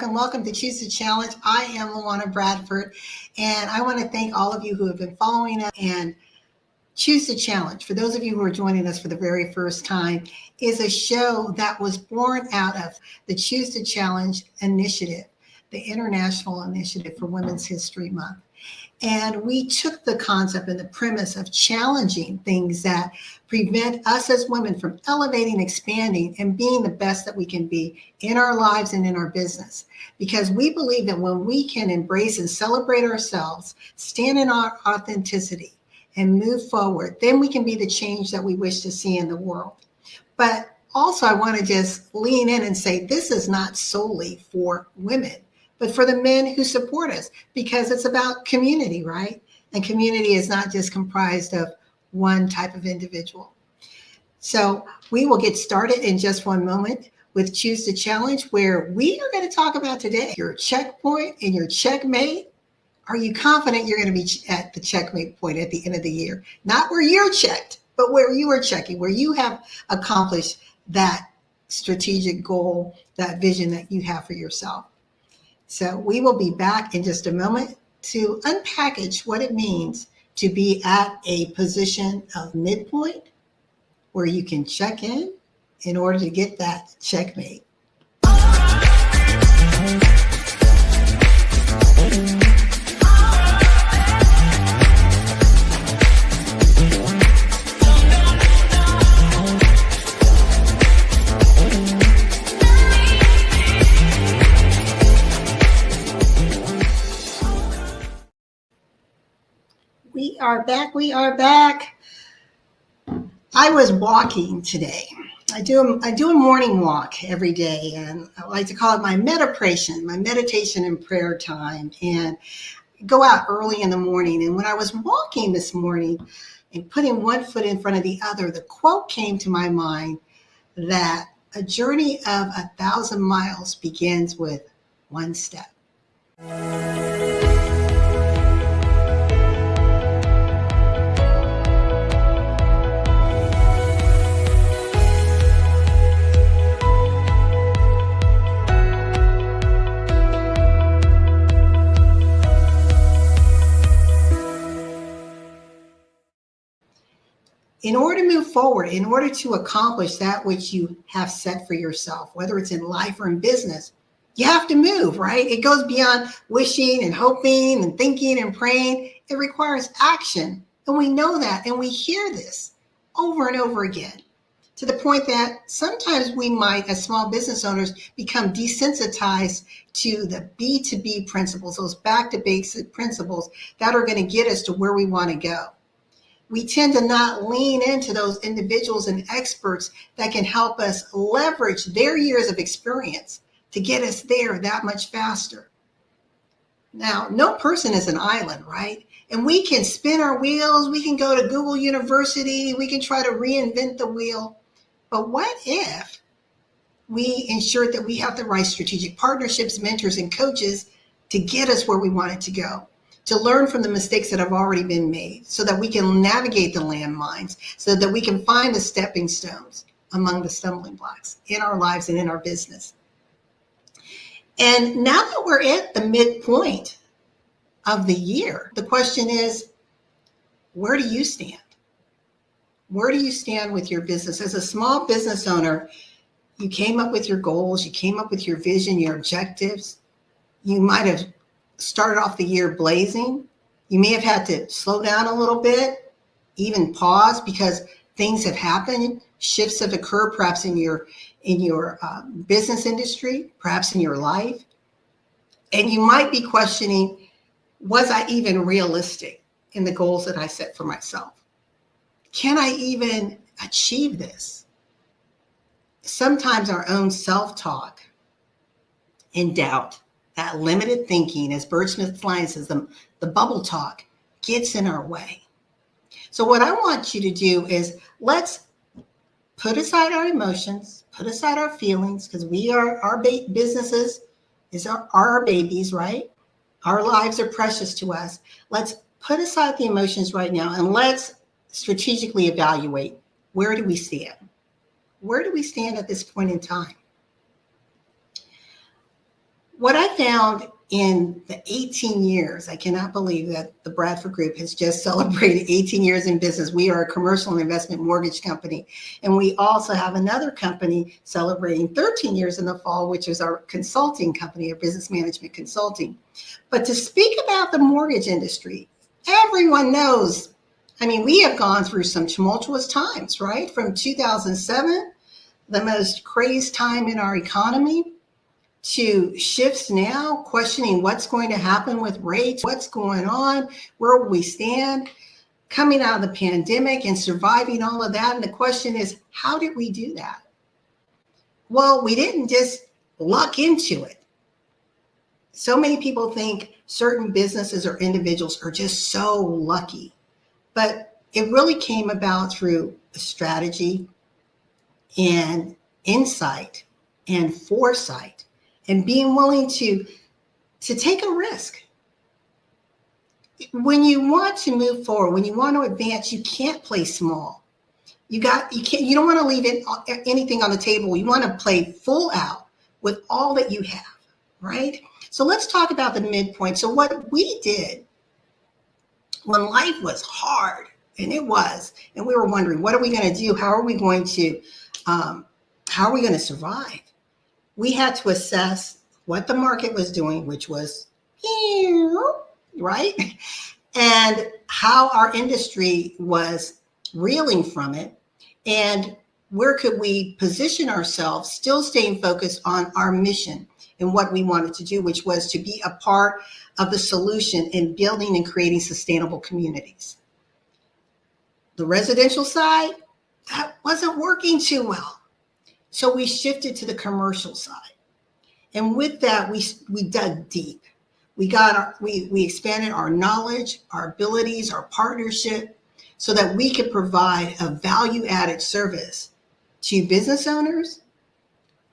And welcome to Choose the Challenge. I am LaWanna Bradford, and I want to thank all of you who have been following us. And Choose the Challenge, for those of you who are joining us for the very first time, is a show that was born out of the Choose the Challenge initiative, the International Initiative for Women's History Month. And we took the concept and the premise of challenging things that prevent us as women from elevating, expanding, and being the best that we can be in our lives and in our business. Because we believe that when we can embrace and celebrate ourselves, stand in our authenticity, and move forward, then we can be the change that we wish to see in the world. But also, I want to just lean in and say this is not solely for women, but for the men who support us, because it's about community, right? And community is not just comprised of one type of individual. So we will get started in just one moment with Choose the Challenge, where we are going to talk about today your checkpoint and your checkmate. Are you confident you're going to be at the checkmate point at the end of the year? Not where you're checked, but where you are checking, where you have accomplished that strategic goal, that vision that you have for yourself. So we will be back in just a moment to unpackage what it means to be at a position of midpoint where you can check in order to get that checkmate. We are back. I was walking today. I do a morning walk every day, and I like to call it my meditation and prayer time, and go out early in the morning. And when I was walking this morning and putting one foot in front of the other, the quote came to my mind that a journey of 1,000 miles begins with one step. In order to move forward, in order to accomplish that which you have set for yourself, whether it's in life or in business, you have to move, right? It goes beyond wishing and hoping and thinking and praying. It requires action. And we know that, and we hear this over and over again, to the point that sometimes we might, as small business owners, become desensitized to the B2B principles, those back to basic principles that are going to get us to where we want to go. We tend to not lean into those individuals and experts that can help us leverage their years of experience to get us there that much faster. Now, no person is an island, right? And we can spin our wheels. We can go to Google University. We can try to reinvent the wheel. But what if we ensured that we have the right strategic partnerships, mentors, and coaches to get us where we want it to go? To learn from the mistakes that have already been made, so that we can navigate the landmines, so that we can find the stepping stones among the stumbling blocks in our lives and in our business. And now that we're at the midpoint of the year, the question is, where do you stand? Where do you stand with your business? As a small business owner, you came up with your goals, you came up with your vision, your objectives. You might have started off the year blazing. You may have had to slow down a little bit, even pause, because things have happened. Shifts have occurred, perhaps in your business industry, perhaps in your life. And you might be questioning, was I even realistic in the goals that I set for myself? Can I even achieve this? Sometimes our own self-talk and doubt, that limited thinking, as Bert Smith-Lyon says, the bubble talk, gets in our way. So what I want you to do is, let's put aside our emotions, put aside our feelings, because our businesses are our babies, right? Our lives are precious to us. Let's put aside the emotions right now, and let's strategically evaluate, where do we stand? Where do we stand at this point in time? What I found in the 18 years, I cannot believe that the Bradford Group has just celebrated 18 years in business. We are a commercial and investment mortgage company. And we also have another company celebrating 13 years in the fall, which is our consulting company, our business management consulting. But to speak about the mortgage industry, everyone knows, I mean, we have gone through some tumultuous times, right? From 2007, the most crazed time in our economy, to shifts now, questioning what's going to happen with rates, what's going on, where will we stand, coming out of the pandemic and surviving all of that. And the question is, how did we do that? Well, we didn't just luck into it. So many people think certain businesses or individuals are just so lucky, but it really came about through a strategy and insight and foresight, and being willing to take a risk. When you want to move forward, when you want to advance, you can't play small. You don't want to leave anything on the table. You want to play full out with all that you have, right? So let's talk about the midpoint. So what we did when life was hard, and it was, and we were wondering, what are we going to do? How are we going to survive? We had to assess what the market was doing, which was, right? And how our industry was reeling from it. And where could we position ourselves, still staying focused on our mission and what we wanted to do, which was to be a part of the solution in building and creating sustainable communities. The residential side, that wasn't working too well. So we shifted to the commercial side. And with that, we dug deep. We expanded our knowledge, our abilities, our partnership, so that we could provide a value-added service to business owners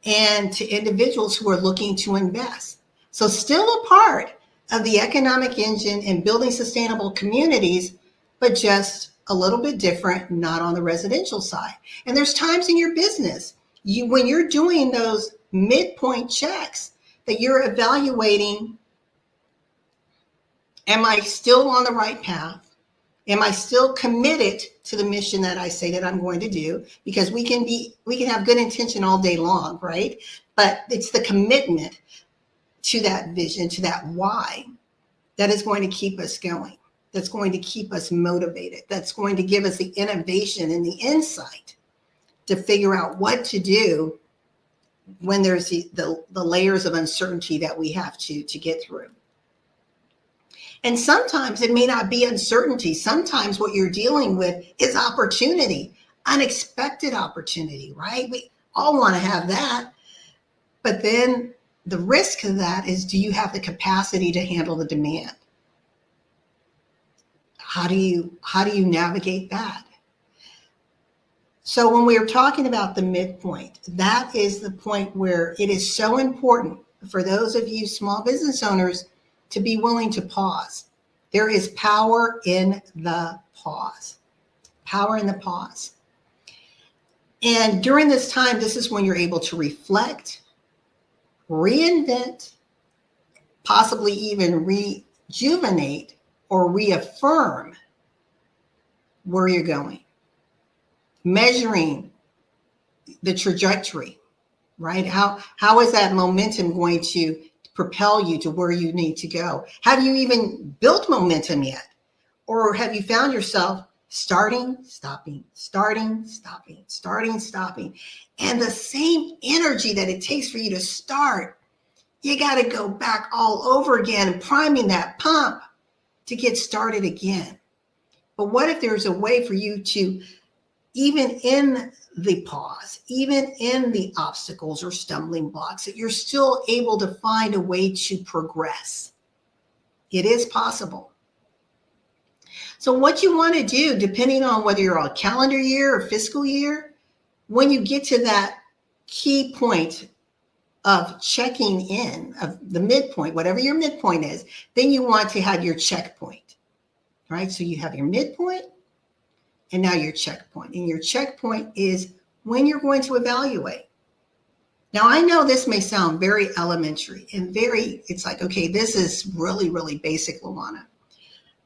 and to individuals who are looking to invest. So still a part of the economic engine and building sustainable communities, but just a little bit different, not on the residential side. And there's times in your business, when you're doing those midpoint checks, that you're evaluating, am I still on the right path? Am I still committed to the mission that I say that I'm going to do? Because we can have good intention all day long, right? But it's the commitment to that vision, to that why, that is going to keep us going, that's going to keep us motivated, that's going to give us the innovation and the insight to figure out what to do when there's the layers of uncertainty that we have to get through. And sometimes it may not be uncertainty. Sometimes what you're dealing with is opportunity, unexpected opportunity, right? We all want to have that. But then the risk of that is, do you have the capacity to handle the demand? How do you navigate that? So when we are talking about the midpoint, that is the point where it is so important for those of you small business owners to be willing to pause. There is power in the pause. Power in the pause. And during this time, this is when you're able to reflect, reinvent, possibly even rejuvenate or reaffirm where you're going. Measuring the trajectory, right? How is that momentum going to propel you to where you need to go? Have you even built momentum yet? Or have you found yourself starting, stopping, starting, stopping, starting, stopping? And the same energy that it takes for you to start, you got to go back all over again, priming that pump to get started again. But what if there's a way for you to, even in the pause, even in the obstacles or stumbling blocks, that you're still able to find a way to progress? It is possible. So what you want to do, depending on whether you're on a calendar year or fiscal year, when you get to that key point of checking in, of the midpoint, whatever your midpoint is, then you want to have your checkpoint, right? So you have your midpoint, and now your checkpoint. And your checkpoint is when you're going to evaluate. Now, I know this may sound very elementary and it's like, okay, this is really, really basic, LaWanna.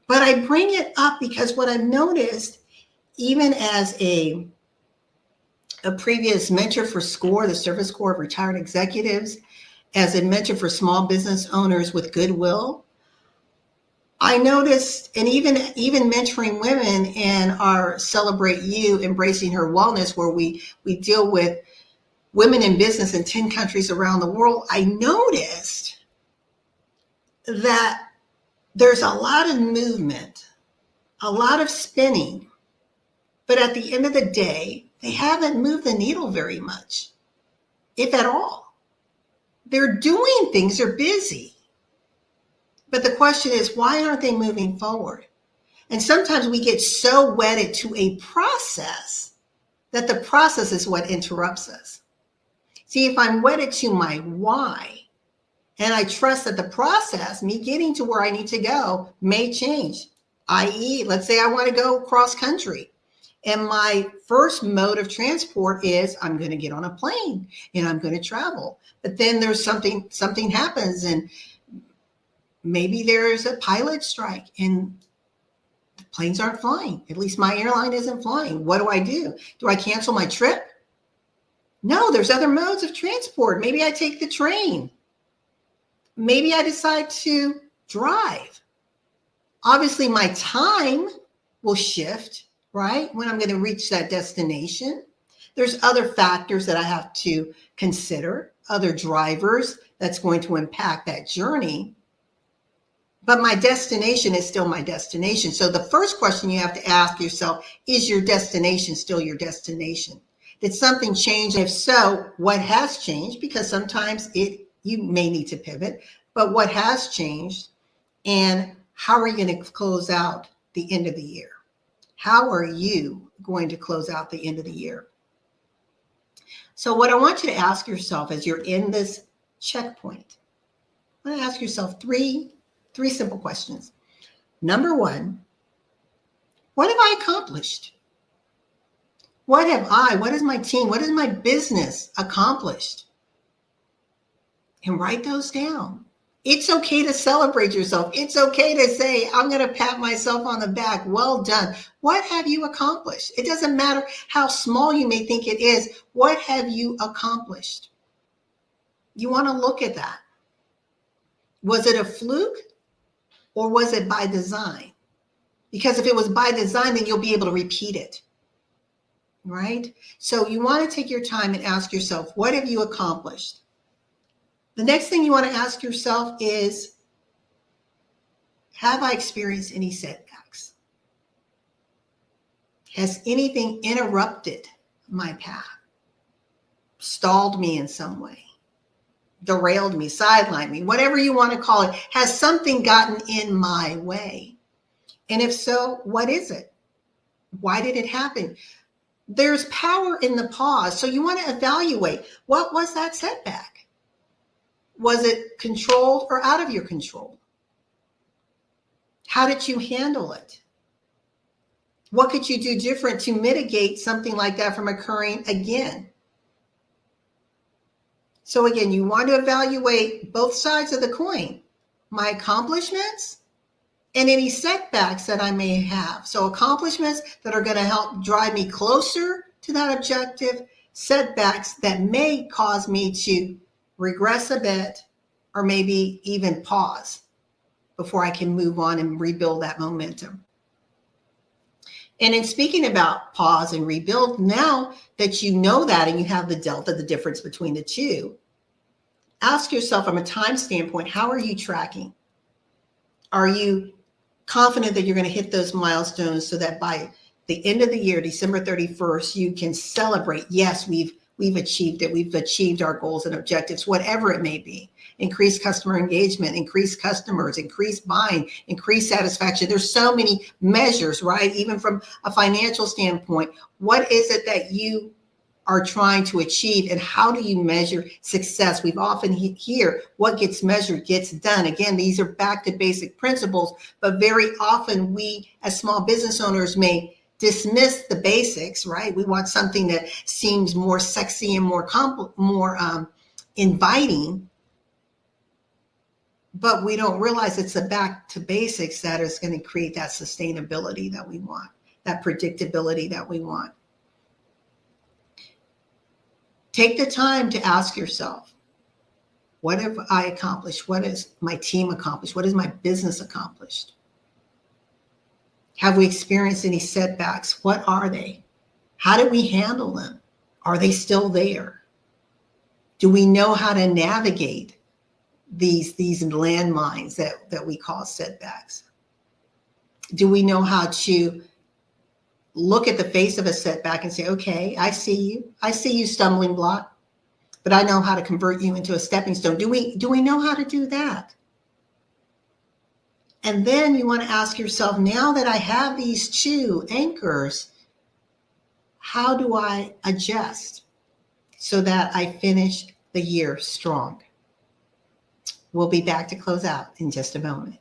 But I bring it up because what I've noticed, even as a previous mentor for SCORE, the Service Corps of Retired Executives, as a mentor for small business owners with goodwill, I noticed, and even mentoring women in our Celebrate You, Embracing Her Wellness, where we deal with women in business in 10 countries around the world, I noticed that there's a lot of movement, a lot of spinning, but at the end of the day, they haven't moved the needle very much, if at all. They're doing things, they're busy. But the question is, why aren't they moving forward? And sometimes we get so wedded to a process that the process is what interrupts us. See, if I'm wedded to my why, and I trust that the process, me getting to where I need to go, may change, i.e., let's say I want to go cross country. And my first mode of transport is I'm going to get on a plane and I'm going to travel. But then there's something happens, and maybe there's a pilot strike and the planes aren't flying. At least my airline isn't flying. What do? Do I cancel my trip? No, there's other modes of transport. Maybe I take the train. Maybe I decide to drive. Obviously, my time will shift, right? When I'm going to reach that destination. There's other factors that I have to consider, other drivers that's going to impact that journey. But my destination is still my destination. So the first question you have to ask yourself, is your destination still your destination? Did something change? If so, what has changed? Because sometimes you may need to pivot, but what has changed, and how are you going to close out the end of the year? How are you going to close out the end of the year? So what I want you to ask yourself as you're in this checkpoint, I want to ask yourself three simple questions. Number one, what have I accomplished? What has my team, what has my business accomplished? And write those down. It's okay to celebrate yourself. It's okay to say, I'm going to pat myself on the back. Well done. What have you accomplished? It doesn't matter how small you may think it is. What have you accomplished? You want to look at that. Was it a fluke or was it by design? Because if it was by design, then you'll be able to repeat it. Right? So you want to take your time and ask yourself, what have you accomplished? The next thing you want to ask yourself is, have I experienced any setbacks? Has anything interrupted my path? Stalled me in some way? Derailed me, sidelined me, whatever you want to call it. Has something gotten in my way? And if so, what is it? Why did it happen? There's power in the pause. So you want to evaluate, what was that setback? Was it controlled or out of your control? How did you handle it? What could you do different to mitigate something like that from occurring again? So again, you want to evaluate both sides of the coin, my accomplishments and any setbacks that I may have. So accomplishments that are going to help drive me closer to that objective, setbacks that may cause me to regress a bit or maybe even pause before I can move on and rebuild that momentum. And in speaking about pause and rebuild, now that you know that and you have the delta, the difference between the two, ask yourself from a time standpoint, how are you tracking? Are you confident that you're going to hit those milestones so that by the end of the year, December 31st, you can celebrate, yes, we've achieved it. We've achieved our goals and objectives, whatever it may be. Increased customer engagement, increased customers, increased buying, increased satisfaction. There's so many measures, right? Even from a financial standpoint, what is it that you are trying to achieve and how do you measure success? We've often hear what gets measured gets done. Again, these are back to basic principles, but very often we as small business owners may dismiss the basics, right? We want something that seems more sexy and more inviting, but we don't realize it's the back to basics that is going to create that sustainability that we want, that predictability that we want. Take the time to ask yourself, what have I accomplished? What has my team accomplished? What has my business accomplished? Have we experienced any setbacks? What are they? How do we handle them? Are they still there? Do we know how to navigate these landmines that we call setbacks? Do we know how to look at the face of a setback and say, okay, I see you, stumbling block, but I know how to convert you into a stepping stone. Do we know how to do that? And then you want to ask yourself, now that I have these two anchors, how do I adjust so that I finish the year strong? We'll be back to close out in just a moment.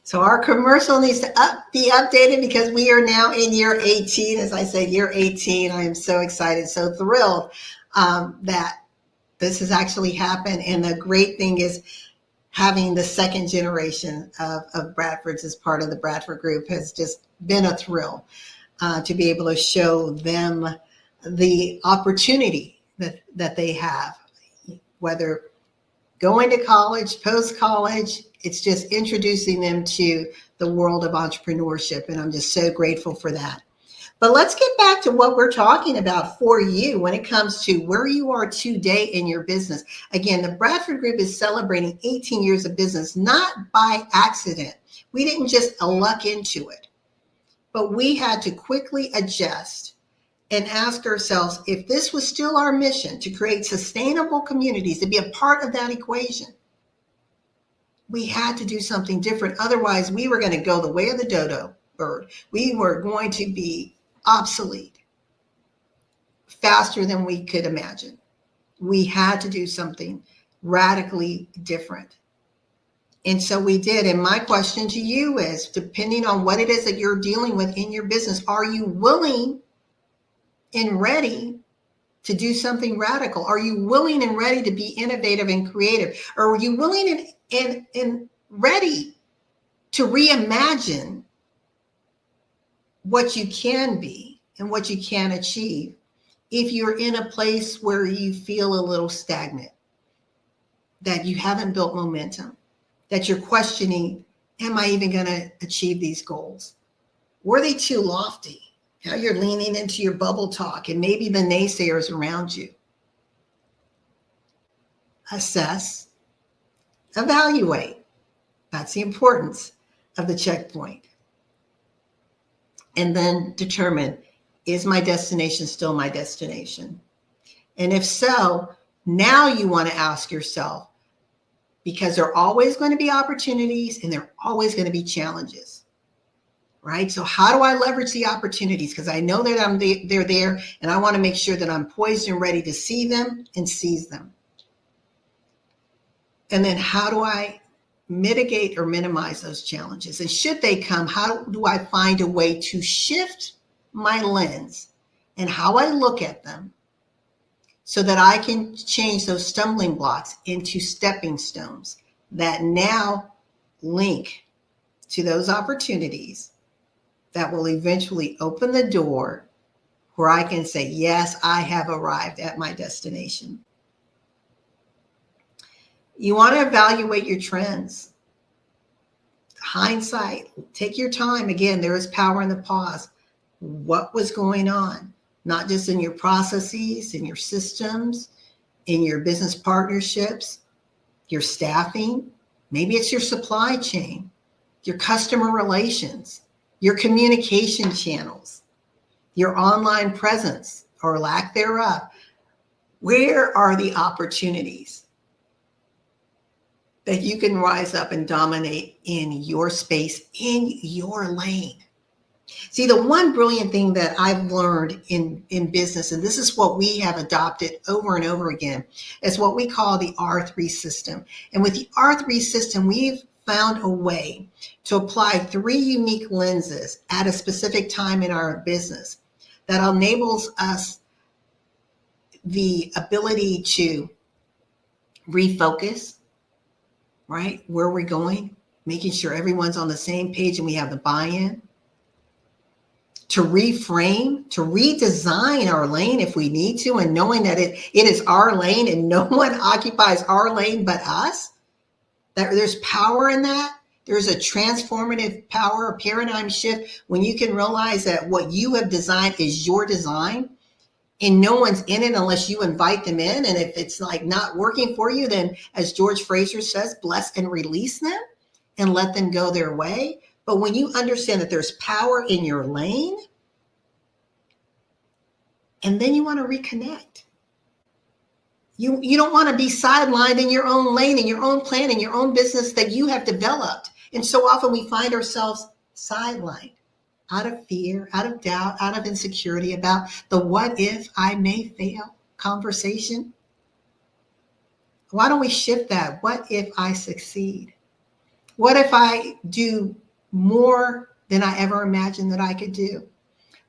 So our commercial needs to be updated because we are now in year 18. As I said, year 18. I am so excited, so thrilled that this has actually happened. And the great thing is having the second generation of Bradfords as part of the Bradford group has just been a thrill to be able to show them the opportunity that they have, whether going to college, post-college. It's just introducing them to the world of entrepreneurship, and I'm just so grateful for that. But let's get back to what we're talking about for you when it comes to where you are today in your business. Again, the Bradford Group is celebrating 18 years of business, not by accident. We didn't just luck into it, but we had to quickly adjust and ask ourselves if this was still our mission to create sustainable communities, to be a part of that equation. We had to do something different. Otherwise, we were going to go the way of the dodo bird. We were going to be obsolete faster than we could imagine. We had to do something radically different. And so we did. And my question to you is, depending on what it is that you're dealing with in your business, are you willing and ready to do something radical? Are you willing and ready to be innovative and creative? Or are you willing and ready to reimagine what you can be and what you can achieve if you're in a place where you feel a little stagnant, that you haven't built momentum, that you're questioning, am I even going to achieve these goals? Were they too lofty? Now you're leaning into your bubble talk and maybe the naysayers around you. Assess, evaluate. That's the importance of the checkpoint. And then determine, is my destination still my destination? And if so, now you want to ask yourself, because there are always going to be opportunities and there are always going to be challenges, right? So how do I leverage the opportunities? Because I know that they're there, and I want to make sure that I'm poised and ready to see them and seize them. And then how do I mitigate or minimize those challenges? And should they come, how do I find a way to shift my lens and how I look at them so that I can change those stumbling blocks into stepping stones that now link to those opportunities that will eventually open the door where I can say, yes, I have arrived at my destination. You want to evaluate your trends. Hindsight, take your time. Again, there is power in the pause. What was going on? Not just in your processes, in your systems, in your business partnerships, your staffing. Maybe it's your supply chain, your customer relations, your communication channels, your online presence or lack thereof. Where are the opportunities that you can rise up and dominate in your space, in your lane? See, the one brilliant thing that I've learned in business, and this is what we have adopted over and over again, is what we call the R3 system. And with the R3 system, we've found a way to apply 3 unique lenses at a specific time in our business that enables us the ability to refocus, right? Where we're going, making sure everyone's on the same page and we have the buy-in. To reframe, to redesign our lane if we need to, and knowing that it is our lane and no one occupies our lane but us, that there's power in that. There's a transformative power, a paradigm shift when you can realize that what you have designed is your design and no one's in it unless you invite them in. And if it's like not working for you, then as George Fraser says, bless and release them and let them go their way. But when you understand that there's power in your lane, and then you want to reconnect. You don't want to be sidelined in your own lane, in your own plan, in your own business that you have developed. And so often we find ourselves sidelined out of fear, out of doubt, out of insecurity about the what if I may fail conversation. Why don't we shift that? What if I succeed? What if I do more than I ever imagined that I could do?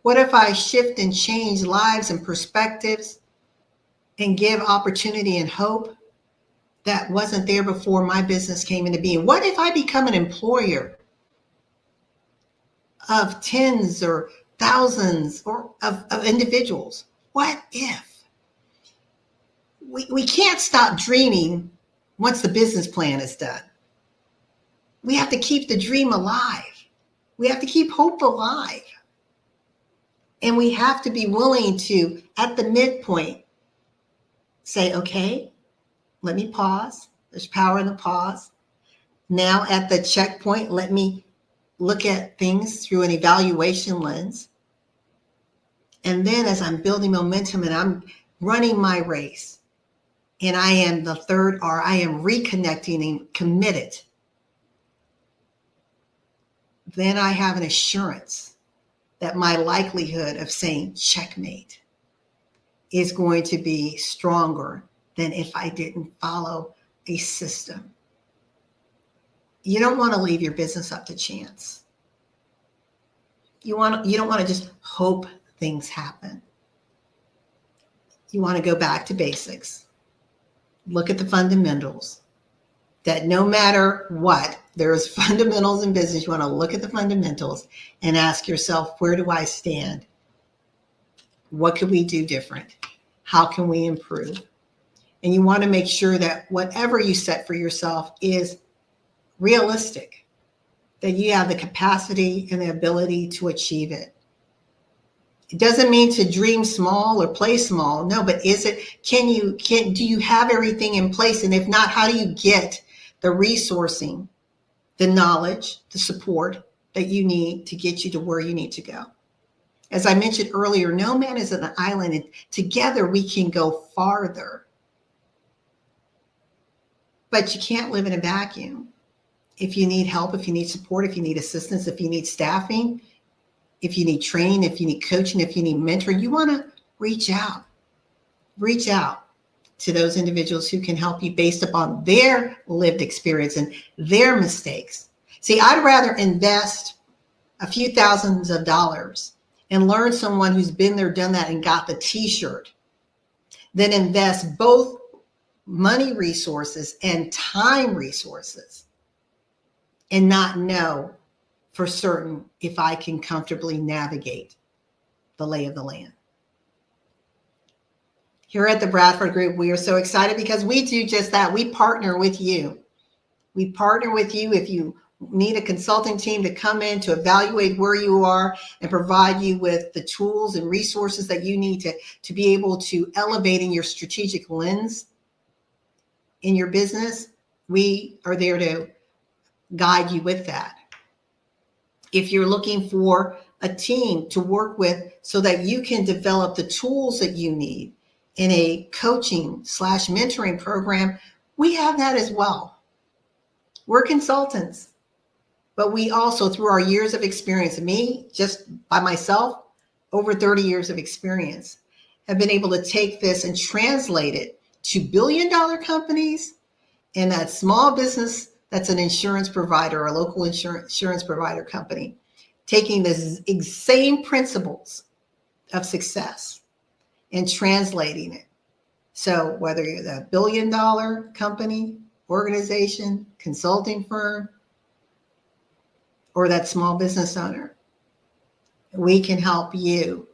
What if I shift and change lives and perspectives and give opportunity and hope that wasn't there before my business came into being? What if I become an employer of tens or thousands or of individuals? What if? We can't stop dreaming once the business plan is done. We have to keep the dream alive. We have to keep hope alive. And we have to be willing to, at the midpoint, say, okay, let me pause. There's power in the pause. Now at the checkpoint, let me look at things through an evaluation lens. And then as I'm building momentum and I'm running my race, and I am the third R, I am reconnecting and committed, then I have an assurance that my likelihood of saying checkmate is going to be stronger than if I didn't follow a system. You don't want to leave your business up to chance. You don't want to just hope things happen. You want to go back to basics. Look at the fundamentals. That no matter what, there's fundamentals in business. You want to look at the fundamentals and ask yourself, where do I stand? What could we do different? How can we improve? And you want to make sure that whatever you set for yourself is realistic, that you have the capacity and the ability to achieve it. It doesn't mean to dream small or play small. No, but do you have everything in place? And if not, how do you get the resourcing, the knowledge, the support that you need to get you to where you need to go? As I mentioned earlier, no man is an island, and together we can go farther. But you can't live in a vacuum. If you need help, if you need support, if you need assistance, if you need staffing, if you need training, if you need coaching, if you need mentoring, you want to reach out. Reach out to those individuals who can help you based upon their lived experience and their mistakes. See, I'd rather invest a few thousands of dollars and learn someone who's been there, done that, and got the t-shirt than invest both money resources and time resources and not know for certain if I can comfortably navigate the lay of the land. Here at the Bradford Group, we are so excited because we do just that. We partner with you. We partner with you if you need a consulting team to come in to evaluate where you are and provide you with the tools and resources that you need to be able to elevate in your strategic lens in your business. We are there to guide you with that. If you're looking for a team to work with so that you can develop the tools that you need in a coaching/mentoring program, we have that as well. We're consultants. But we also, through our years of experience, me, just by myself, over 30 years of experience, have been able to take this and translate it to billion-dollar companies and that small business that's an insurance provider, a local insurance provider company, taking the same principles of success and translating it. So whether you're the billion-dollar company, organization, consulting firm, or that small business owner, we can help you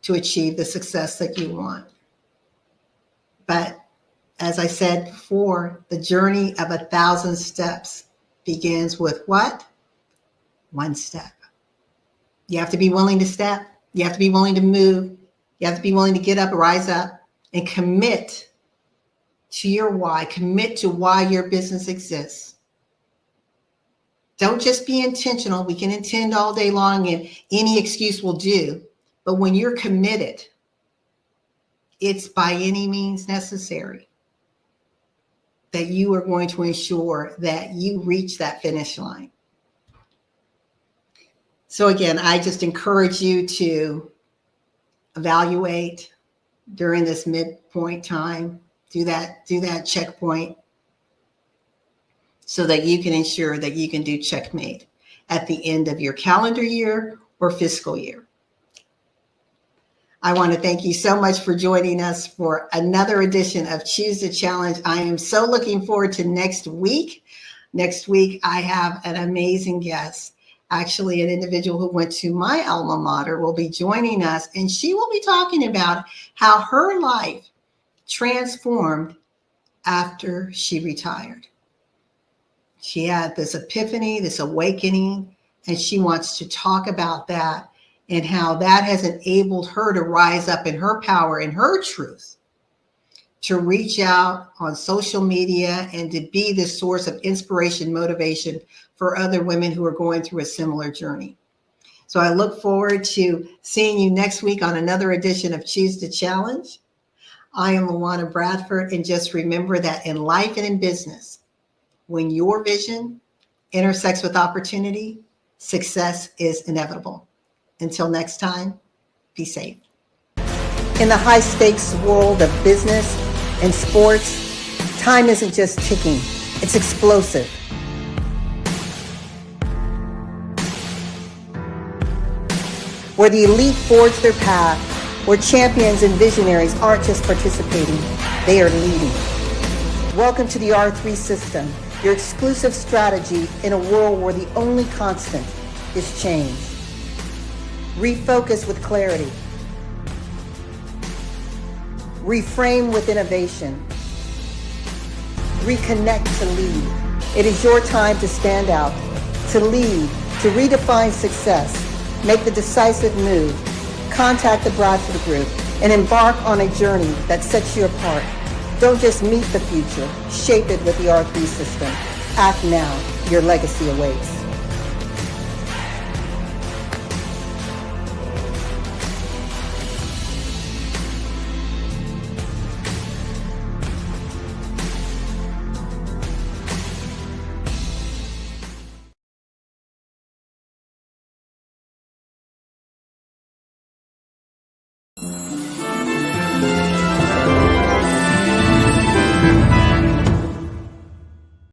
to achieve the success that you want. But as I said before, the journey of 1,000 steps begins with what? One step. You have to be willing to step. You have to be willing to move. You have to be willing to get up, rise up, and commit to your why. Commit to why your business exists. Don't just be intentional. We can intend all day long and any excuse will do. But when you're committed, it's by any means necessary that you are going to ensure that you reach that finish line. So again, I just encourage you to evaluate during this midpoint time, do that checkpoint so that you can ensure that you can do checkmate at the end of your calendar year or fiscal year. I want to thank you so much for joining us for another edition of Choose the Challenge. I am so looking forward to next week. Next week, I have an amazing guest. Actually, an individual who went to my alma mater will be joining us, and she will be talking about how her life transformed after she retired. She had this epiphany, this awakening, and she wants to talk about that and how that has enabled her to rise up in her power and her truth, to reach out on social media and to be this source of inspiration, motivation for other women who are going through a similar journey. So I look forward to seeing you next week on another edition of Choose the Challenge. I am LaWanna Bradford, and just remember that in life and in business, when your vision intersects with opportunity, success is inevitable. Until next time, be safe. In the high-stakes world of business and sports, time isn't just ticking, it's explosive. Where the elite forge their path, where champions and visionaries aren't just participating, they are leading. Welcome to the R3 system, your exclusive strategy in a world where the only constant is change. Refocus with clarity. Reframe with innovation. Reconnect to lead. It is your time to stand out, to lead, to redefine success. Make the decisive move. Contact the Bradford Group and embark on a journey that sets you apart. Don't just meet the future, shape it with the R3 system. Act now, your legacy awaits.